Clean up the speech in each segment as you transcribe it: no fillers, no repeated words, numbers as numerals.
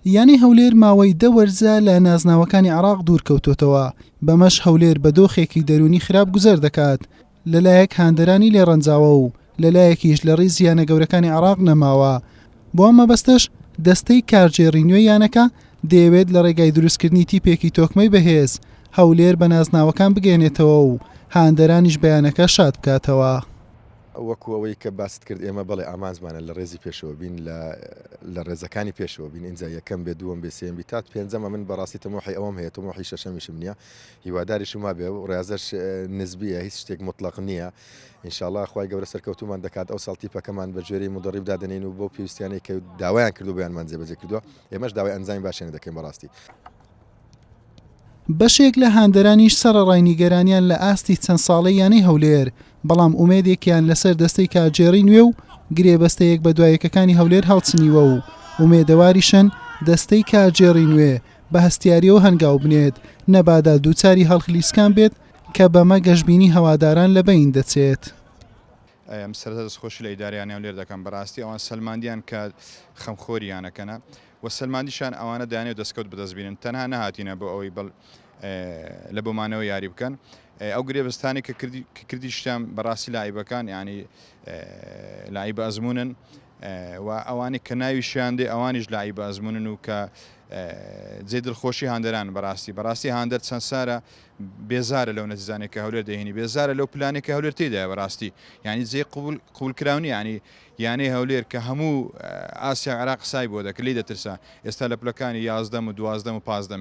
یانی هەولێر ماوەی 10 وەرزە لە نازناوەکانی عێراق دوورکەوتوتەوە بەمەش هەولێر بە دۆخێکی دەرونی خراپ گوزەر دەکات لەلایەک هاندەرانی لێڕەنجاوە و لەلایەکیش لە ڕێی زیانە گەورەکانی عێراق نەماوە بۆ ئەم مەبەستەش دەستەی کارگێڕی نوێ یانەکە دەیەوێت لە ڕێگای دروستکردنی تیپێکی تۆکمەی بەهێز هەولێر بە نازناوەکان بگەێنێتەوە و هاندەرانیش بەیانەکە شاد بکاتەوە. وەکو ئەوەی کە باست کرد ئێمە بەڵێ ئامانزمانە لە ڕێزی پێشەوە بین لە ڕێزەکانی پێشەوە بین اینجا یەکەم بێ دووەم بێ سێم بی تات پێنجەمە من بەڕاستی تەمۆحی ئەوەم هەیە تەمۆحی شەشەمیشم نییە هیواداریشم وا بێ و ڕێزەش نسبیە هیچ شتێک مطلق نییە ئینشاءالله خوای گەورە سەرکەوتومان دەکات ئەو ساڵ تیپەکەمان بە جۆرەی مدەڕیب دادەنین و بۆ پێویستیانەی کە داوایان کردو بەیانمان جێبەجێ کردووە ئێمەش داوای ئەنجامی باشیانە دەکەین بەڕاستی. بەشێک لە هاندەرانیش سەرەڕای نیگەرانیان لە ئاستی چەند ساڵەی یانەی هەولێر بەڵام ئومێدێکیان لەسەر دەستەی کارگێڕی نوێ و گرێبەستەیەک بە دوایەکەکانی هەولێر هەڵچنیوە و ئومێدەواریشن دەستەی کارگێڕی نوێ بە هەستیاریەوە هەنگاو بنێت نەبادا دووچاری هەڵخلیسکان بێت کە بەمە گەشتبینی هەواداران لە بەین دەچێت. ئەم سەرەتا دەستخۆشی لە ئیدارەیانی هەولێر دەکەم بەڕاستی ئەوان سەلماندیان کە خەمخۆریانەکەنە و سەلماندیشان ئەوانە دانێت دەستکەوت بەدەستبینن تەنها نەهاتینە بۆ ئەوەی لە بۆمانەوە یاری بکەن ئەو گرێبەستانی کە کردی شتیان بەڕاستی لایبەکان ینی لایبە ئەزمونن و ئەوانی کە ناویشیان دێ ئەوانیش لایبە ئەزمونن و کە جێ دڵخۆشی هاندەران بەڕاستی هاندەر چەند سارە بێزارە لەو نەتیجانێک کە هەولێر دەهێنی بێزارە لەو پلانێک کە هەولێر تێدایە بەڕاستی ینی جێ قبولکراونی یانەی هەولێر کە هەموو ئاسیا عێراق قسای بۆ دەکە لێی دەترسا ئێستا لە پلەکانی 11 و 12 و 15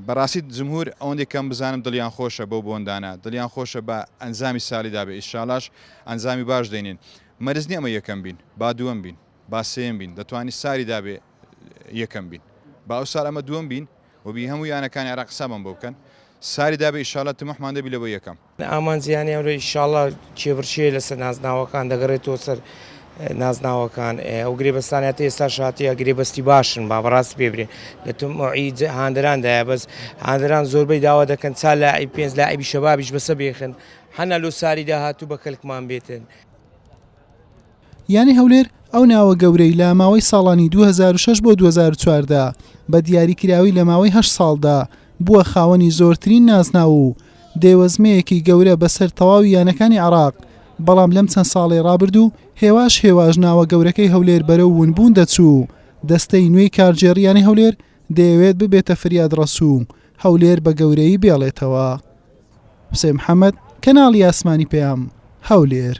بەڕاستی جمهور ئەوەندێک کەم بزانم دڵیان خۆشە بەو بۆندانە دڵیان خۆشە بە ئەنجامی ساڵیدا بێ ئیشاڵاش ئەنجامی باش دەینین مەرز نیە ئەمە یەکەم بین با دووەم بین با سێم بین دەتوانی ساریدا بێ یەکەم بین با ئەو ساڵ ئەمە دووەم بین و بی هەموو یانەکانی عێراق قسەمان بۆ بکەن ساریدا بێ ئیشاڵە تمەحمان دەبی لەبۆ یەکەم ئامانجیانی ئەوڕۆ ئیشاڵڵا چێبرچێ لەسەر نازناوەکان دەگەڕێتەوە سەر نازناوەکان ئەو گرێبەستانێت ئێستا شاتیە گرێبەستی باشن با بەڕاستی پێبرێن لە تۆمۆعی هاندەراندایە بەس هاندەران زۆربەی داوا دەکەن چا لاعیب پێنج لاعیبی شەبابیش بەسە بێخن هەنا لۆ ساری داهاتوو بە کەلکمان بێتن. یانی هەولێر ئەو ناوە گەورەی لە ماوەی ساڵانی 2006 بۆ 2014 بە دیاریکراوی لە ماوەی 8 ساڵدا بووە خاوەنی زۆرترین نازناو و دێوەزمەیەکی گەورە بەسەر تەواوی یانەکانی عێراق بەڵام لەم چەند ساڵی ڕابردوو هێواش ناوە گەورەکەی هەولێر بەرەو ونبوون دەچوو دەستەی نوێی کارگێڕیانی هەولێر دەیەوێت ببێتە فریاد ڕەسوو هەولێر بە گەورەی بێڵێتەوە. حوسێن محەممەد کەناڵی ئاسمانی پێیام هەولێر.